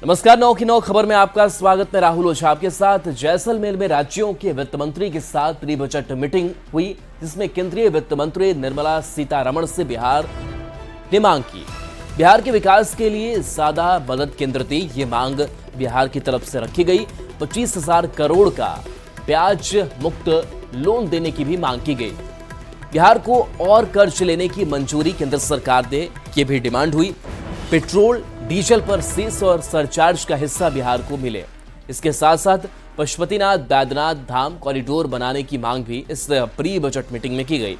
नमस्कार, 9 की 9 खबर में आपका स्वागत। मैं राहुल ओझा आपके साथ। जैसलमेर में राज्यों के वित्त मंत्री के साथ प्री बजट मीटिंग हुई, जिसमें केंद्रीय वित्त मंत्री निर्मला सीतारमण से बिहार ने मांग की। बिहार के विकास के लिए ज्यादा मदद केंद्र दी, ये मांग बिहार की तरफ से रखी गई। 25,000 करोड़ का ब्याज मुक्त लोन देने की भी मांग की गई। बिहार को और कर्ज लेने की मंजूरी केंद्र सरकार दे, ये भी डिमांड हुई। पेट्रोल डीजल पर सेस और सरचार्ज का हिस्सा बिहार को मिले। इसके साथ साथ पशुपतिनाथ बैद्यनाथ धाम कॉरिडोर बनाने की मांग भी इस प्री बजट मीटिंग में की गई।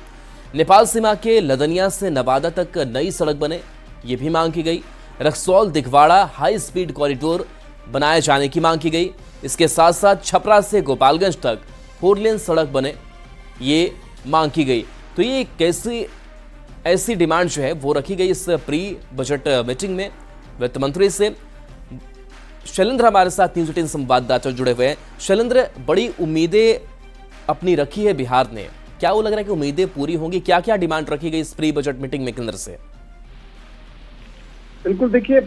नेपाल सीमा के लदनिया से नवादा तक नई सड़क बने, ये भी मांग की गई। रक्सौल दिघवाड़ा हाई स्पीड कॉरिडोर बनाए जाने की मांग की गई। इसके साथ साथ छपरा से गोपालगंज तक 4 लेन सड़क बने, ये मांग की गई। तो ये कैसी ऐसी डिमांड जो है वो रखी गई इस प्री बजट मीटिंग में। वित्त मंत्री से शैलेंद्र हमारे साथ न्यूज 18 संवाददाता जुड़े हुए हैं। शैलेंद्र, बड़ी उम्मीदें अपनी रखी है बिहार ने, क्या वो लग रहा है कि उम्मीदें पूरी होंगी? क्या क्या डिमांड रखी गई इस प्री बजट मीटिंग में केंद्र से? बिल्कुल, देखिए,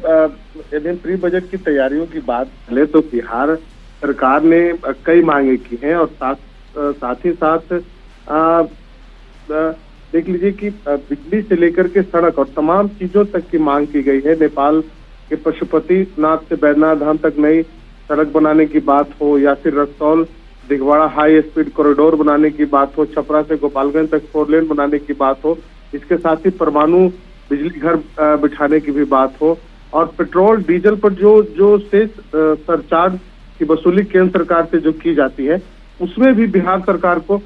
यदि प्री बजट की तैयारियों की बात चले तो बिहार सरकार ने कई मांगे की हैं और साथ ही साथ देख लीजिए कि बिजली से लेकर के सड़क और तमाम चीजों तक की मांग की गई है। नेपाल के पशुपतिनाथ से बैद्यनाथ धाम तक नई सड़क बनाने की बात हो, या फिर रक्सौल दिघवाड़ा हाई स्पीड कॉरिडोर बनाने की बात हो, छपरा से गोपालगंज तक 4 लेन बनाने की बात हो, इसके साथ ही परमाणु बिजली घर बिठाने की भी बात हो, और पेट्रोल डीजल पर जो सेस सरचार्ज की वसूली केंद्र सरकार से जो की जाती है, उसमें भी बिहार सरकार को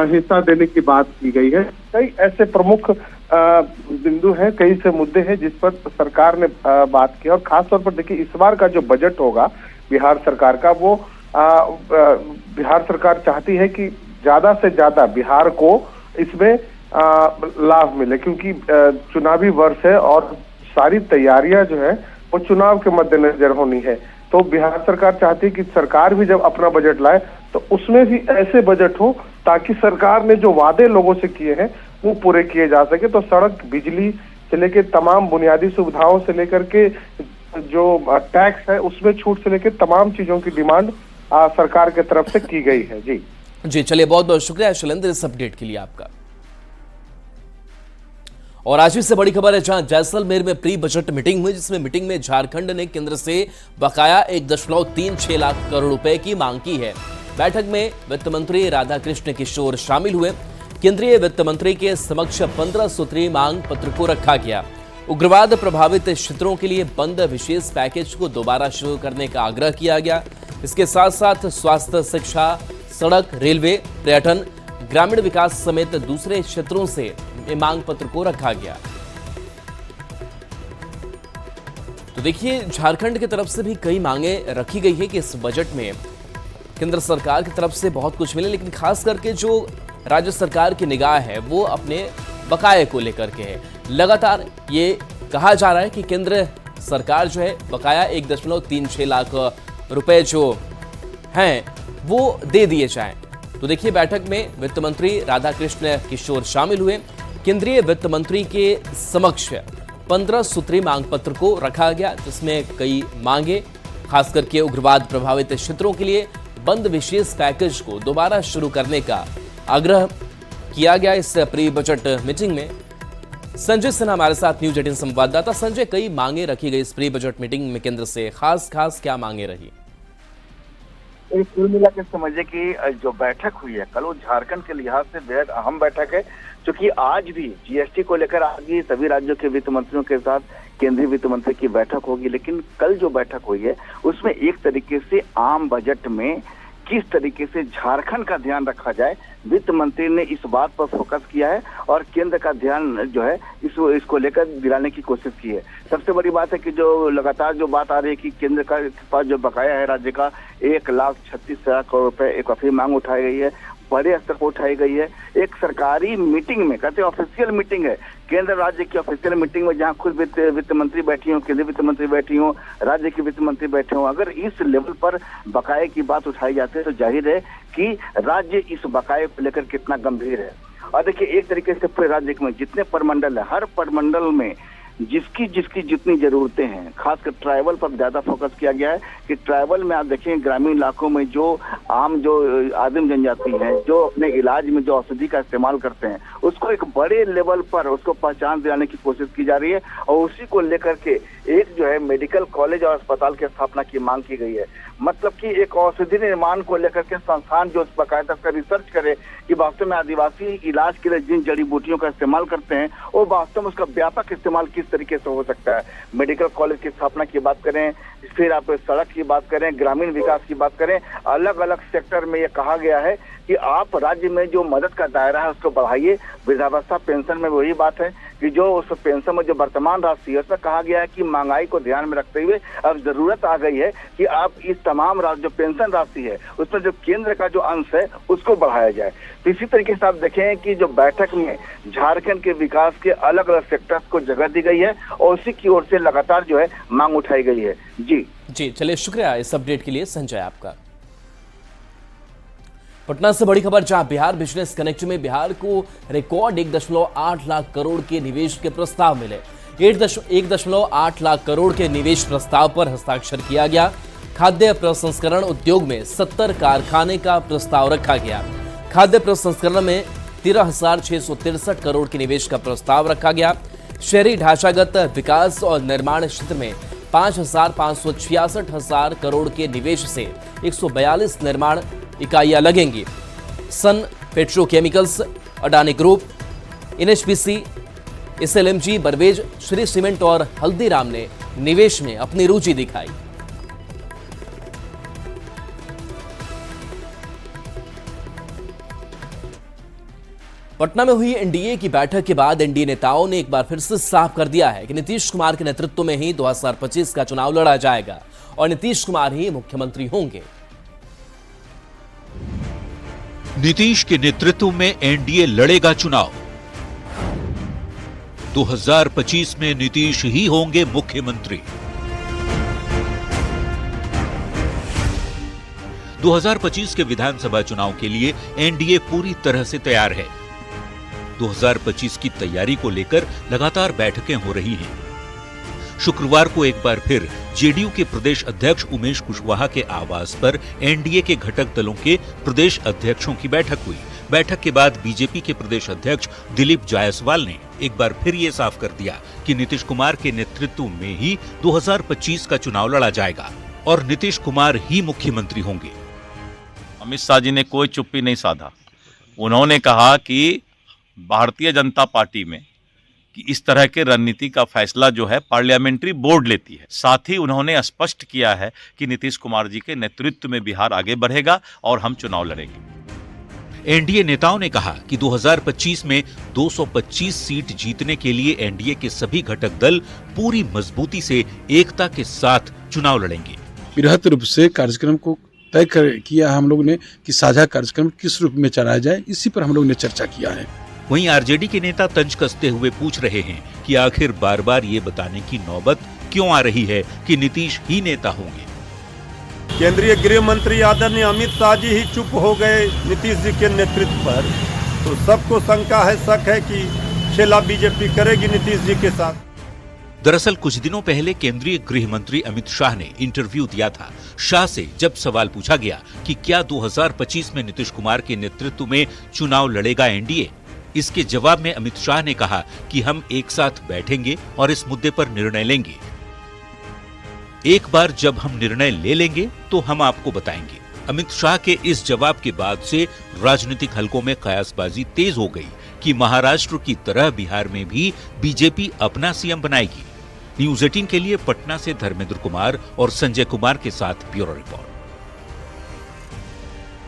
हिस्सा देने की बात की गई है। कई ऐसे प्रमुख बिंदु हैं, कई से मुद्दे हैं जिस पर सरकार ने बात की। और खास तौर पर देखिए, इस बार का जो बजट होगा बिहार सरकार का, वो बिहार सरकार चाहती है कि ज्यादा से ज्यादा बिहार को इसमें लाभ मिले, क्योंकि चुनावी वर्ष है और सारी तैयारियां जो है वो चुनाव के मद्देनजर होनी है। तो बिहार सरकार चाहती है कि सरकार भी जब अपना बजट लाए तो उसमें भी ऐसे बजट हो ताकि सरकार ने जो वादे लोगों से किए हैं वो पूरे किए जा सके। तो सड़क, बिजली से लेकर तमाम बुनियादी सुविधाओं से लेकर के जो टैक्स है उसमें छूट से लेकर तमाम चीजों की डिमांड सरकार की तरफ से की गई है। जी, चलिए, बहुत बहुत शुक्रिया शैलेंद्र इस अपडेट के लिए आपका। और आज से बड़ी खबर है, जहां जैसलमेर में प्री बजट मीटिंग हुई, जिसमें मीटिंग में झारखंड ने केंद्र से बकाया 1.36 लाख करोड़ रुपए की मांग की है। बैठक में वित्त मंत्री राधाकृष्ण किशोर शामिल हुए। केंद्रीय वित्त मंत्री के समक्ष 15 सूत्रीय मांग पत्र को रखा गया। उग्रवाद प्रभावित क्षेत्रों के लिए बंद विशेष पैकेज को दोबारा शुरू करने का आग्रह किया गया। इसके साथ साथ स्वास्थ्य, शिक्षा, सड़क, रेलवे, पर्यटन, ग्रामीण विकास समेत दूसरे क्षेत्रों से मांग पत्र को रखा गया। तो देखिए, झारखंड की तरफ से भी कई मांगे रखी गई है कि इस बजट में केंद्र सरकार की तरफ से बहुत कुछ मिले, लेकिन खास करके जो राज्य सरकार की निगाह है वो अपने बकाये को लेकर के है। लगातार ये कहा जा रहा है कि केंद्र सरकार जो है बकाया 1.36 लाख रुपए जो हैं वो दे दिए जाएं। तो देखिए, बैठक में वित्त मंत्री राधाकृष्ण किशोर शामिल हुए। केंद्रीय वित्त मंत्री के समक्ष 15 सूत्रीय मांग पत्र को रखा गया, जिसमें कई मांगे, खास करके उग्रवाद प्रभावित क्षेत्रों के लिए बंद विशेष पैकेज को दोबारा शुरू करने का आग्रह किया गया। इस प्री बजट मीटिंग में संजय सिन्हा हमारे साथ, न्यूज 18 संवाददाता। संजय, कई मांगे रखी गई इस प्री बजट मीटिंग में केंद्र से, खास क्या मांगे रही? कुल मिला के समझिए कि जो बैठक हुई है कल, वो झारखंड के लिहाज से बेहद अहम बैठक है, क्योंकि आज भी जीएसटी को लेकर आगे सभी राज्यों के वित्त मंत्रियों के साथ केंद्रीय वित्त मंत्री की बैठक होगी। लेकिन कल जो बैठक हुई है उसमें एक तरीके से आम बजट में किस तरीके से झारखंड का ध्यान रखा जाए, वित्त मंत्री ने इस बात पर फोकस किया है और केंद्र का ध्यान जो है इसको लेकर दिलाने की कोशिश की है। सबसे बड़ी बात है कि जो लगातार जो बात आ रही है कि केंद्र का पास जो बकाया है राज्य का 1,36,000 करोड़ रुपए, एक फिर मांग उठाई गई है, बड़े स्तर पर उठाई गई है। एक सरकारी मीटिंग में, कहते हैं ऑफिशियल मीटिंग है, केंद्र राज्य की ऑफिशियल मीटिंग में, जहां खुद वित्त मंत्री बैठी हो, केंद्रीय वित्त मंत्री बैठी हो, राज्य के वित्त मंत्री बैठे हो, अगर इस लेवल पर बकाये की बात उठाई जाती है तो जाहिर है कि राज्य इस बकाये को लेकर कितना गंभीर है। और देखिए, एक तरीके से पूरे राज्य में जितने प्रमंडल है, हर प्रमंडल में जिसकी जिसकी जितनी जरूरतें हैं, खासकर ट्राइबल पर ज्यादा फोकस किया गया है कि ट्राइबल में आप देखें ग्रामीण इलाकों में जो आम जो आदिम जनजाति है जो अपने इलाज में जो औषधि का इस्तेमाल करते हैं उसको एक बड़े लेवल पर उसको पहचान दिलाने की कोशिश की जा रही है और उसी को लेकर के एक जो है मेडिकल कॉलेज और अस्पताल की स्थापना की मांग की गई है। मतलब कि एक औषधि निर्माण को लेकर के संस्थान जो बाकायदा का रिसर्च करे कि वास्तव में आदिवासी इलाज के लिए जिन जड़ी बूटियों का इस्तेमाल करते हैं वो वास्तव में उसका व्यापक इस्तेमाल किस तरीके से हो सकता है। मेडिकल कॉलेज की स्थापना की बात करें, फिर आप सड़क की बात करें, ग्रामीण विकास की बात करें, अलग अलग सेक्टर में ये कहा गया है कि आप राज्य में जो मदद का दायरा है उसको बढ़ाइए। वृद्धावस्था पेंशन में वही बात है कि जो उस पेंशन में जो वर्तमान राशि है उसमें कहा गया है कि महंगाई को ध्यान में रखते हुए अब जरूरत आ गई है कि आप इस तमाम जो पेंशन राशि है उसमें जो केंद्र का जो अंश है उसको बढ़ाया जाए। तो इसी तरीके से आप देखें कि जो बैठक में झारखंड के विकास के अलग अलग सेक्टर्स को जगह दी गई है और उसी की ओर से लगातार जो है मांग उठाई गई है। जी चलिए, शुक्रिया इस अपडेट के लिए संजय आपका। पटना से बड़ी खबर, जहां बिहार बिजनेस कनेक्ट में बिहार को रिकॉर्ड 1.8 लाख करोड़ के निवेश के प्रस्ताव मिले। 1.8 लाख करोड़ के निवेश प्रस्ताव पर हस्ताक्षर किया गया। खाद्य प्रसंस्करण उद्योग में 70 कारखाने का प्रस्ताव रखा गया। खाद्य प्रसंस्करण में 13,663 करोड़ के निवेश का प्रस्ताव रखा गया। शहरी ढांचागत विकास और निर्माण क्षेत्र में 5,566 करोड़ के निवेश से 142 निर्माण इकाइयां लगेंगी। Sun Petrochemicals, Adani group, NHPC, SLMG, बरवेज, श्री सीमेंट और हल्दीराम ने निवेश में अपनी रुचि दिखाई। पटना में हुई एनडीए की बैठक के बाद एनडीए नेताओं ने एक बार फिर से साफ कर दिया है कि नीतीश कुमार के नेतृत्व में ही 2025 का चुनाव लड़ा जाएगा और नीतीश कुमार ही मुख्यमंत्री होंगे। नीतीश के नेतृत्व में एनडीए लड़ेगा चुनाव। 2025 में नीतीश ही होंगे मुख्यमंत्री। 2025 के विधानसभा चुनाव के लिए एनडीए पूरी तरह से तैयार है। 2025 की तैयारी को लेकर लगातार बैठकें हो रही हैं। शुक्रवार को एक बार फिर जेडीयू के प्रदेश अध्यक्ष उमेश कुशवाहा के आवास पर एनडीए के घटक दलों के प्रदेश अध्यक्षों की बैठक हुई। बैठक के बाद बीजेपी के प्रदेश अध्यक्ष दिलीप जायसवाल ने एक बार फिर ये साफ कर दिया कि नीतीश कुमार के नेतृत्व में ही 2025 का चुनाव लड़ा जाएगा और नीतीश कुमार ही मुख्यमंत्री होंगे। अमित शाह जी ने कोई चुप्पी नहीं साधा। उन्होंने कहा कि भारतीय जनता पार्टी में कि इस तरह के रणनीति का फैसला जो है पार्लियामेंट्री बोर्ड लेती है। साथ ही उन्होंने स्पष्ट किया है कि नीतीश कुमार जी के नेतृत्व में बिहार आगे बढ़ेगा और हम चुनाव लड़ेंगे। एनडीए नेताओं ने कहा कि 2025 में 225 सीट जीतने के लिए एनडीए के सभी घटक दल पूरी मजबूती से एकता के साथ चुनाव लड़ेंगे। बृहत रूप से कार्यक्रम को तय किया हम लोग ने कि साझा कार्यक्रम किस रूप में चलाया जाए, इसी पर हम लोग ने चर्चा किया है। वहीं आरजेडी के नेता तंज कसते हुए पूछ रहे हैं कि आखिर बार बार ये बताने की नौबत क्यों आ रही है कि नीतीश ही नेता होंगे। केंद्रीय गृह मंत्री आदरणीय अमित शाह जी ही चुप हो गए नीतीश जी के नेतृत्व पर, तो सबको शंका है, शक है कि खेला बीजेपी करेगी नीतीश जी के साथ। दरअसल कुछ दिनों पहले केंद्रीय गृह मंत्री अमित शाह ने इंटरव्यू दिया था। शाह से जब सवाल पूछा गया कि क्या 2025 में नीतीश कुमार के नेतृत्व में चुनाव लड़ेगा एनडीए, इसके जवाब में अमित शाह ने कहा कि हम एक साथ बैठेंगे और इस मुद्दे पर निर्णय लेंगे। एक बार जब हम निर्णय ले लेंगे तो हम आपको बताएंगे। अमित शाह के इस जवाब के बाद से राजनीतिक हलकों में कयासबाजी तेज हो गई कि महाराष्ट्र की तरह बिहार में भी बीजेपी अपना सीएम बनाएगी। न्यूज 18 के लिए पटना से धर्मेंद्र कुमार और संजय कुमार के साथ bureau report.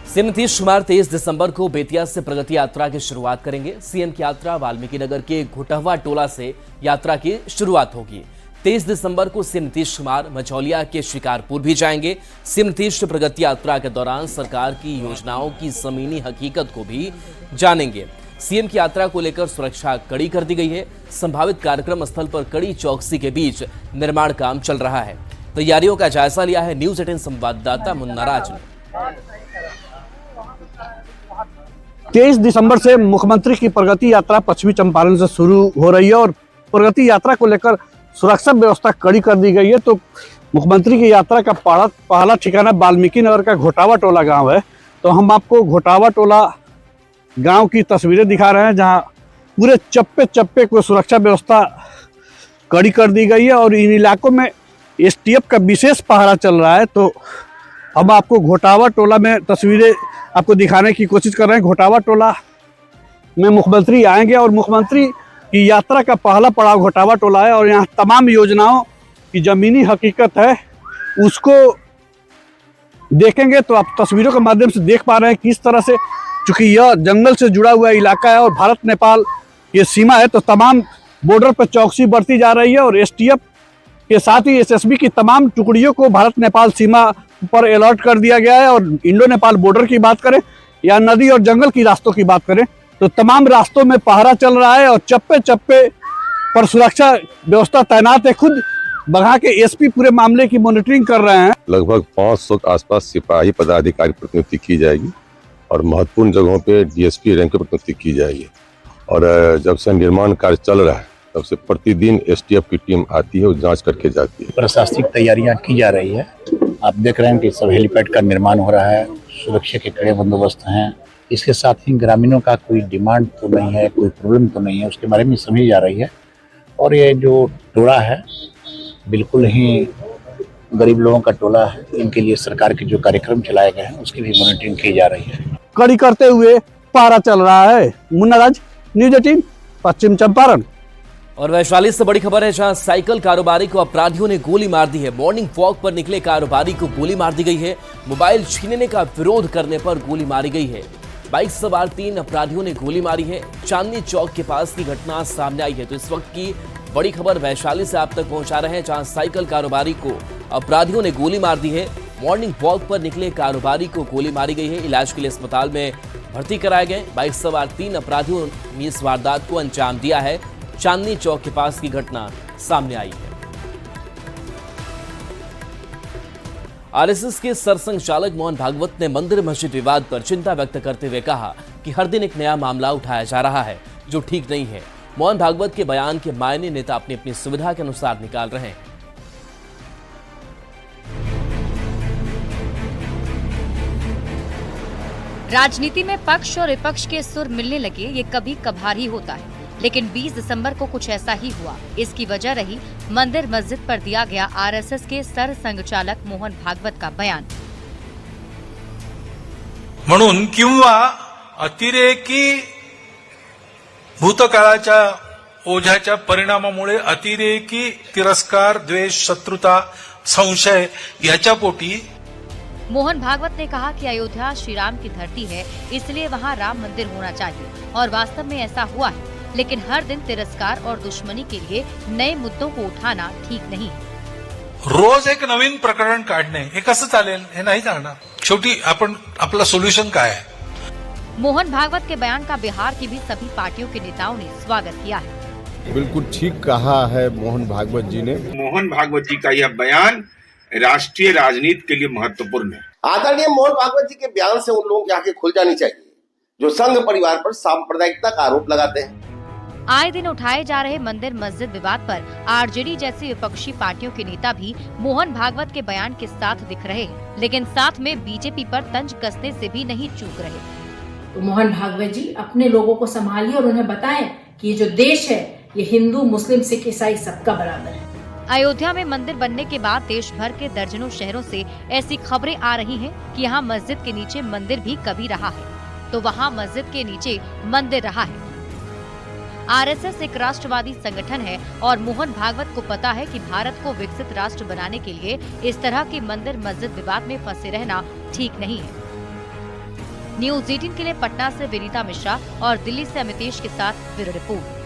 CM Nitish Kumar 23 दिसंबर को बेतिया से प्रगति यात्रा की शुरुआत करेंगे। सीएम की यात्रा वाल्मीकि नगर के घुटहवा टोला से यात्रा की शुरुआत होगी। 23 दिसंबर को सीएम नीतीश कुमार मझौलिया के शिकारपुर भी जाएंगे। सीएम नीतीश प्रगति यात्रा के दौरान सरकार की योजनाओं की जमीनी हकीकत को भी जानेंगे। सीएम की यात्रा को लेकर सुरक्षा कड़ी कर दी गई है। संभावित कार्यक्रम स्थल पर कड़ी चौकसी के बीच निर्माण काम चल रहा है। तैयारियों का जायजा लिया है न्यूज 18 संवाददाता मुन्ना राज ने। 23 दिसंबर से मुख्यमंत्री की प्रगति यात्रा पश्चिमी चंपारण से शुरू हो रही है और प्रगति यात्रा को लेकर सुरक्षा व्यवस्था कड़ी कर दी गई है। तो मुख्यमंत्री की यात्रा का पहला ठिकाना वाल्मीकि नगर का घोटावा टोला गांव है। तो हम आपको घोटावा टोला गांव की तस्वीरें दिखा रहे हैं, जहां पूरे चप्पे चप्पे को सुरक्षा व्यवस्था कड़ी कर दी गई है और इन इलाकों में एसटीएफ का विशेष पहरा चल रहा है। तो हम आपको घोटावा टोला में तस्वीरें आपको दिखाने की कोशिश कर रहे हैं। घोटावा टोला में मुख्यमंत्री आएंगे और मुख्यमंत्री की यात्रा का पहला पड़ाव घोटावा टोला है और यहाँ तमाम योजनाओं की जमीनी हकीकत है उसको देखेंगे। तो आप तस्वीरों के माध्यम से देख पा रहे हैं किस तरह से, चूंकि यह जंगल से जुड़ा हुआ इलाका है और भारत नेपाल ये सीमा है, तो तमाम बॉर्डर पर चौकसी बढ़ती जा रही है और एसटीएफ के साथ ही एसएसबी की तमाम टुकड़ियों को भारत नेपाल सीमा पर अलर्ट कर दिया गया है। और इंडो नेपाल बॉर्डर की बात करें या नदी और जंगल की रास्तों की बात करें तो तमाम रास्तों में पहरा चल रहा है और चप्पे चप्पे पर सुरक्षा व्यवस्था तैनात है। खुद बगहा के एसपी पूरे मामले की मॉनिटरिंग कर रहे हैं। लगभग 500 के आसपास सिपाही पदाधिकारी प्रतिनियुक्ति की जाएगी और महत्वपूर्ण जगहों पे डीएसपी रैंक की प्रतिनियुक्ति की जाएगी। और जब से निर्माण कार्य चल रहा है तब से प्रतिदिन एसटीएफ की टीम आती है और जांच करके जाती है। प्रशासनिक तैयारियां की जा रही है। आप देख रहे हैं कि सब हेलीपैड का निर्माण हो रहा है, सुरक्षा के कड़े बंदोबस्त हैं। इसके साथ ही ग्रामीणों का कोई डिमांड तो नहीं है, कोई प्रॉब्लम तो नहीं है, उसके बारे में समझी जा रही है। और ये जो टोला है बिल्कुल ही गरीब लोगों का टोला है, इनके लिए सरकार के जो कार्यक्रम चलाए गए हैं उसकी भी मॉनिटरिंग की जा रही है। कड़ी करते हुए पहरा चल रहा है। मुन्ना राज, न्यूज 18, पश्चिम चंपारण। और वैशाली से बड़ी खबर है, जहां साइकिल कारोबारी को अपराधियों ने गोली मार दी है। मॉर्निंग वॉक पर निकले कारोबारी को गोली मार दी गई है। मोबाइल छीनने का विरोध करने पर गोली मारी गई है। बाइक सवार 3 अपराधियों ने गोली मारी है। चांदनी चौक के पास की घटना सामने आई है। तो इस वक्त की बड़ी खबर वैशाली से आप तक पहुंचा रहे हैं, जहां साइकिल कारोबारी को अपराधियों ने गोली मार दी है। मॉर्निंग वॉक पर निकले कारोबारी को गोली मारी गई है। इलाज के लिए अस्पताल में भर्ती कराए गए। बाइक सवार 3 अपराधियों ने इस वारदात को अंजाम दिया है। चांदनी चौक के पास की घटना सामने आई है। आरएसएस के सरसंघचालक मोहन भागवत ने मंदिर मस्जिद विवाद पर चिंता व्यक्त करते हुए कहा कि हर दिन एक नया मामला उठाया जा रहा है जो ठीक नहीं है। मोहन भागवत के बयान के मायने नेता अपनी अपनी सुविधा के अनुसार निकाल रहे हैं। राजनीति में पक्ष और विपक्ष के सुर मिलने लगे, ये कभी कभार ही होता है, लेकिन 20 दिसंबर को कुछ ऐसा ही हुआ। इसकी वजह रही मंदिर मस्जिद पर दिया गया आरएसएस के सरसंघचालक मोहन भागवत का बयान। म्हणून किंवा अतिरेकी भूतकाळाच्या ओझ्याच्या परिणामामुळे अतिरेकी तिरस्कार, द्वेष, शत्रुता, संशय याच्या पोटी मोहन भागवत ने कहा कि अयोध्या श्री राम की धरती है, इसलिए वहां राम मंदिर होना चाहिए और वास्तव में ऐसा हुआ है। लेकिन हर दिन तिरस्कार और दुश्मनी के लिए नए मुद्दों को उठाना ठीक नहीं। रोज एक नवीन प्रकरण काढणे हे कसं चालेल, हे नाही चालणार। शेवटी आपण आपला सोल्यूशन काय आहे? मोहन भागवत के बयान का बिहार की भी सभी पार्टियों के नेताओं ने स्वागत किया है। बिल्कुल ठीक कहा है मोहन भागवत जी ने। मोहन भागवत जी का यह बयान राष्ट्रीय राजनीति के लिए महत्वपूर्ण है। आदरणीय मोहन भागवत जी के बयान से उन लोगों की आंखें खुल जानी चाहिए जो संघ परिवार पर सांप्रदायिकता का आरोप लगाते हैं। आए दिन उठाए जा रहे मंदिर मस्जिद विवाद पर आरजेडी जैसी विपक्षी पार्टियों के नेता भी मोहन भागवत के बयान के साथ दिख रहे हैं, लेकिन साथ में बीजेपी पर तंज कसने से भी नहीं चूक रहे। तो मोहन भागवत जी अपने लोगों को संभालिए और उन्हें बताएं कि ये जो देश है ये हिंदू, मुस्लिम, सिख, ईसाई सबका बराबर है। अयोध्या में मंदिर बनने के बाद देश भर के दर्जनों शहरों से ऐसी खबरें आ रही हैं कि यहाँ मस्जिद के नीचे मंदिर भी कभी रहा है, तो वहाँ मस्जिद के नीचे मंदिर रहा है। आरएसएस एक राष्ट्रवादी संगठन है और मोहन भागवत को पता है कि भारत को विकसित राष्ट्र बनाने के लिए इस तरह के मंदिर मस्जिद विवाद में फंसे रहना ठीक नहीं है। न्यूज 18 के लिए पटना से विनीता मिश्रा और दिल्ली से अमितेश के साथ ब्यूरो रिपोर्ट।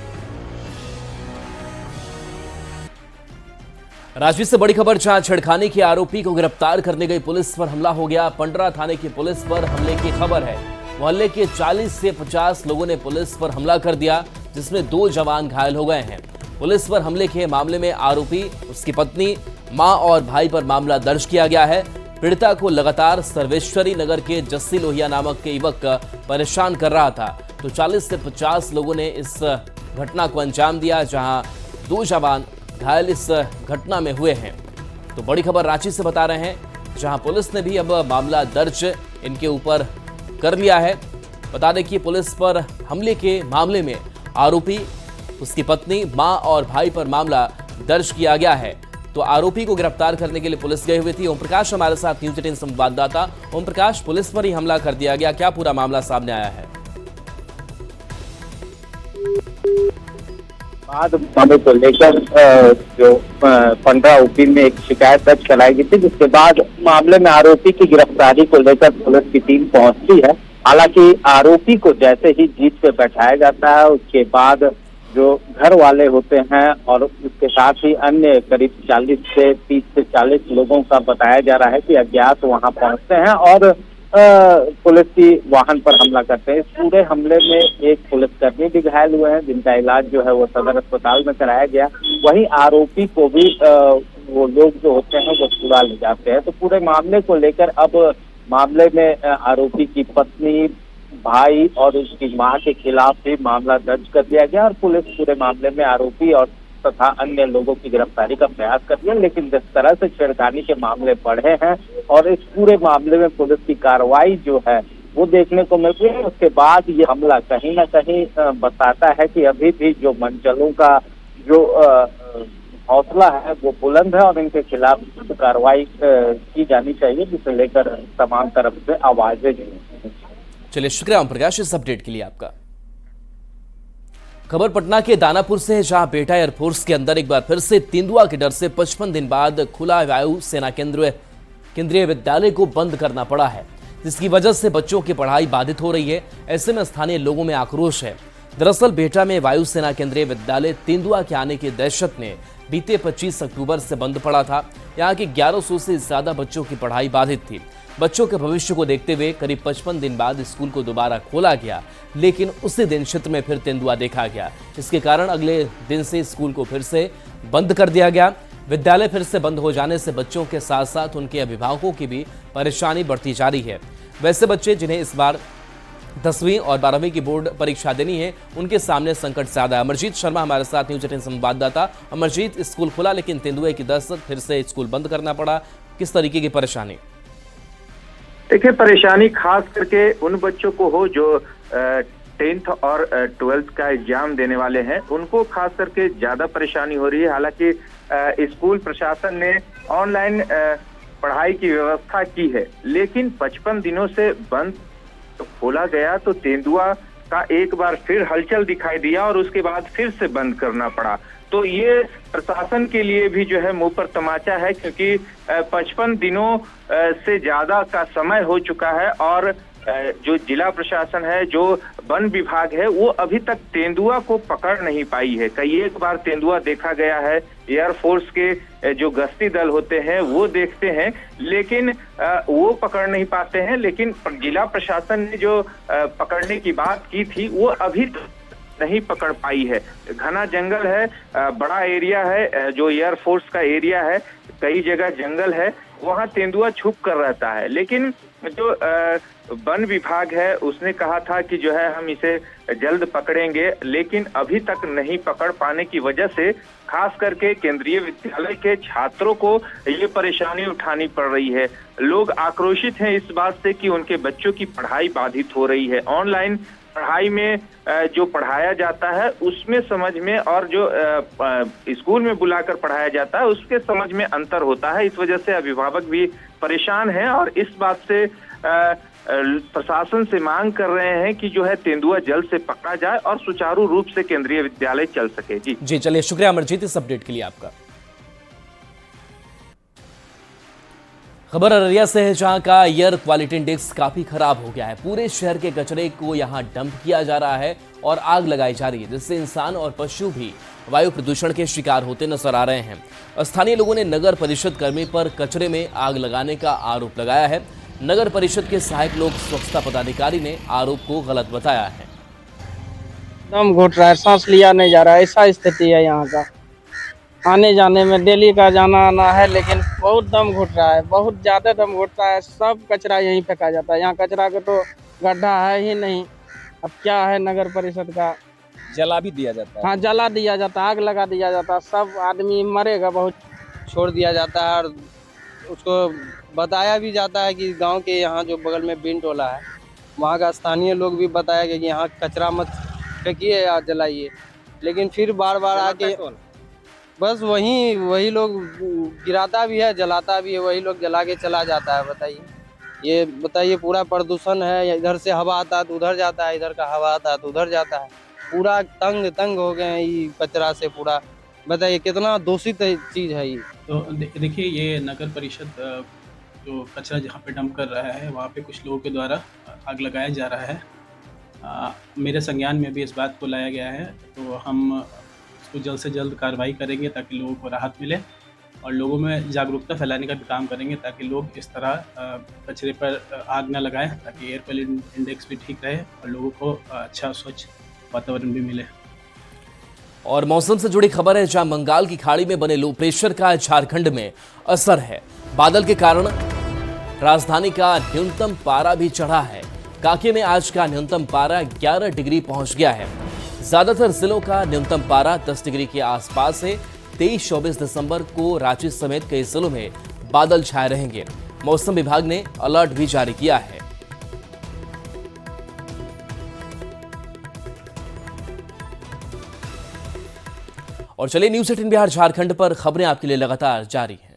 राजवीर से बड़ी खबर, जहां छेड़खानी के आरोपी को गिरफ्तार करने गई पुलिस पर हमला हो गया। पंडरा थाने की पुलिस पर हमले की खबर है। मोहल्ले के 40 से 50 लोगों ने पुलिस पर हमला कर दिया, जिसमें 2 जवान घायल हो गए हैं। पुलिस पर हमले के मामले में आरोपी, उसकी पत्नी, मां और भाई पर मामला दर्ज किया गया है। पीड़िता को लगातार सर्वेश्वरी नगर के जस्सी लोहिया नामक के युवक परेशान कर रहा था। तो 40 से 50 लोगों ने इस घटना को अंजाम दिया, जहां 2 जवान घायल इस घटना में हुए हैं। तो बड़ी खबर रांची से बता रहे हैं, जहां पुलिस ने भी अब मामला दर्ज इनके ऊपर कर लिया है। बता दें कि पुलिस पर हमले के मामले में आरोपी, उसकी पत्नी, मां और भाई पर मामला दर्ज किया गया है। तो आरोपी को गिरफ्तार करने के लिए पुलिस गई हुई थी। ओम प्रकाश हमारे साथ न्यूज 18 संवाददाता। ओम प्रकाश, पुलिस पर ही हमला कर दिया गया, क्या पूरा मामला सामने आया है? मामले को लेकर जो 15 OP में एक शिकायत दर्ज कराई गई थी, जिसके बाद मामले में आरोपी की गिरफ्तारी को लेकर पुलिस की टीम पहुंची है। हालांकि आरोपी को जैसे ही जीप पे बैठाया जाता है, उसके बाद जो घर वाले होते हैं और उसके साथ ही अन्य करीब 30 से 40 लोगों का बताया जा रहा है कि अज्ञात वहां पहुंचते हैं और पुलिस की वाहन पर हमला करते हैं। इस पूरे हमले में एक पुलिसकर्मी भी घायल हुए हैं, जिनका इलाज जो है वो सदर अस्पताल में कराया गया। वहीं आरोपी को भी वो लोग जो होते हैं वो छुड़ा ले जाते हैं। तो पूरे मामले को लेकर अब मामले में आरोपी की पत्नी, भाई और उसकी मां के खिलाफ भी मामला दर्ज कर दिया गया और पुलिस पूरे मामले में आरोपी और तथा अन्य लोगों की गिरफ्तारी का प्रयास कर रही है। लेकिन जिस तरह से छेड़खानी के मामले बढ़े हैं और इस पूरे मामले में पुलिस की कार्रवाई जो है वो देखने को मिल रही है, उसके बाद ये हमला कहीं ना कहीं बताता है कि अभी भी जो मंचलों का जो हौसला है वो बुलंद है और इनके खिलाफ कार्रवाई की जानी चाहिए, जिसे लेकर तमाम तरफ से आवाजें। चलिए, शुक्रिया ओम प्रकाश इस अपडेट के लिए आपका। खबर पटना के दानापुर से है, जहां बेटा एयरफोर्स के अंदर एक बार फिर से तेंदुआ के डर से 55 दिन बाद खुला वायु सेना केंद्रीय विद्यालय को बंद करना पड़ा है, जिसकी वजह से बच्चों की पढ़ाई बाधित हो रही है। ऐसे में स्थानीय लोगों में आक्रोश है। दरअसल बेटा में वायुसेना केंद्रीय विद्यालय तेंदुआ के आने की दहशत में बीते 25 अक्टूबर से बंद पड़ा था। यहाँ के 1100 से ज्यादा बच्चों की पढ़ाई बाधित थी। बच्चों के भविष्य को देखते हुए करीब 55 दिन बाद स्कूल को दोबारा खोला गया, लेकिन उसी दिन क्षेत्र में फिर तेंदुआ देखा गया। इसके कारण अगले दिन से स्कूल को फिर से बंद कर दिया गया। विद्यालय फिर से बंद हो जाने से बच्चों के साथ साथ उनके अभिभावकों की भी परेशानी बढ़ती जा रही है। वैसे बच्चे जिन्हें इस बार 10वीं और 12वीं की बोर्ड परीक्षा देनी है, उनके सामने संकट ज्यादा है। अमरजीत शर्मा हमारे साथ न्यूज 18 संवाददाता। अमरजीत, स्कूल खुला लेकिन तेंदुए की दहशत, फिर से स्कूल बंद करना पड़ा, किस तरीके की परेशानी? देखिए, परेशानी खास करके उन बच्चों को हो जो 10th और 12th का एग्जाम देने वाले हैं, उनको खास करके ज्यादा परेशानी हो रही है। हालांकि स्कूल प्रशासन ने ऑनलाइन पढ़ाई की व्यवस्था की है, लेकिन 55 दिनों से बंद खोला गया तो तेंदुआ का एक बार फिर हलचल दिखाई दिया और उसके बाद फिर से बंद करना पड़ा। तो ये प्रशासन के लिए भी जो है मुंह पर तमाचा है, क्योंकि 55 दिनों से ज्यादा का समय हो चुका है और जो जिला प्रशासन है, जो वन विभाग है, वो अभी तक तेंदुआ को पकड़ नहीं पाई है। कई एक बार तेंदुआ देखा गया है, एयरफोर्स के जो गश्ती दल होते हैं वो देखते हैं, लेकिन वो पकड़ नहीं पाते हैं। लेकिन जिला प्रशासन ने जो पकड़ने की बात की थी वो अभी नहीं पकड़ पाई है। घना जंगल है, बड़ा एरिया है, जो एयरफोर्स का एरिया है, कई जगह जंगल है, वहाँ तेंदुआ छुप कर रहता है। लेकिन जो वन विभाग है उसने कहा था कि जो है हम इसे जल्द पकड़ेंगे, लेकिन अभी तक नहीं पकड़ पाने की वजह से खास करके केंद्रीय विद्यालय के छात्रों को ये परेशानी उठानी पड़ रही है। लोग आक्रोशित हैं इस बात से कि उनके बच्चों की पढ़ाई बाधित हो रही है। ऑनलाइन पढ़ाई में जो पढ़ाया जाता है उसमें समझ में और जो स्कूल में बुलाकर पढ़ाया जाता है उसके समझ में अंतर होता है। इस वजह से अभिभावक भी परेशान हैं और इस बात से प्रशासन से मांग कर रहे हैं कि जो है तेंदुआ जल्द से पकड़ा जाए और सुचारू रूप से केंद्रीय विद्यालय चल सके। जी चलिए, शुक्रिया अमरजीत इस अपडेट के लिए आपका। खबर अररिया से है, जहां का एयर क्वालिटी इंडेक्स काफी खराब हो गया है। पूरे शहर के कचरे को यहां डंप किया जा रहा है और आग लगाई जा रही है, जिससे इंसान और पशु भी वायु प्रदूषण के शिकार होते नजर आ रहे हैं। स्थानीय लोगों ने नगर परिषद कर्मी पर कचरे में आग लगाने का आरोप लगाया है। नगर परिषद के सहायक लोक स्वच्छता पदाधिकारी ने आरोप को गलत बताया है। दम घुट रहा है, सांस लिया नहीं जा रहा है, ऐसा स्थिति है यहाँ का। आने जाने में डेली का जाना आना है, लेकिन बहुत दम घुट रहा है, बहुत ज़्यादा दम घुटता है। सब कचरा यहीं फेंका जाता है, यहाँ कचरा का तो गड्ढा है ही नहीं। अब क्या है नगर परिषद का जला भी दिया जाता है। हाँ, जला दिया जाता है, आग लगा दिया जाता है, सब आदमी मरेगा, बहुत छोड़ दिया जाता है। और उसको बताया भी जाता है कि गांव के यहाँ जो बगल में बिन टोला है, वहाँ का स्थानीय लोग भी बताया कि यहाँ कचरा मत फेंकिए या जलाइए, लेकिन फिर बार बार आके बस वही लोग गिराता भी है, जलाता भी है, वही लोग जला के चला जाता है। बताइए पूरा प्रदूषण है, इधर से हवा आता है तो उधर जाता है, इधर का हवा आता है तो उधर जाता है, पूरा तंग हो गए हैं ये कचरा से पूरा। बताइए कितना दूषित चीज़ है ये। तो देखिए, ये नगर परिषद जो कचरा जहाँ पे डंप कर रहा है, वहाँ पे कुछ लोगों के द्वारा आग लगाया जा रहा है। मेरे संज्ञान में भी इस बात को लाया गया है, तो हम इसको जल्द से जल्द कार्रवाई करेंगे ताकि लोगों को राहत मिले और लोगों में जागरूकता फैलाने का भी काम करेंगे ताकि लोग इस तरह कचरे पर आग न लगाएं, ताकि एयर क्वालिटी इंडेक्स भी ठीक रहे और लोगों को अच्छा स्वच्छ वातावरण भी मिले। और मौसम से जुड़ी खबर है, जहां बंगाल की खाड़ी में बने लो प्रेशर का झारखंड में असर है। बादल के कारण राजधानी का न्यूनतम पारा भी चढ़ा है। कांके में आज का न्यूनतम पारा 11 डिग्री पहुंच गया है। ज्यादातर जिलों का न्यूनतम पारा 10 डिग्री के आसपास है। 23-24 दिसंबर को रांची समेत कई जिलों में बादल छाए रहेंगे। मौसम विभाग ने अलर्ट भी जारी किया है। और चलिए, न्यूज़ 18 बिहार झारखंड पर खबरें आपके लिए लगातार जारी हैं।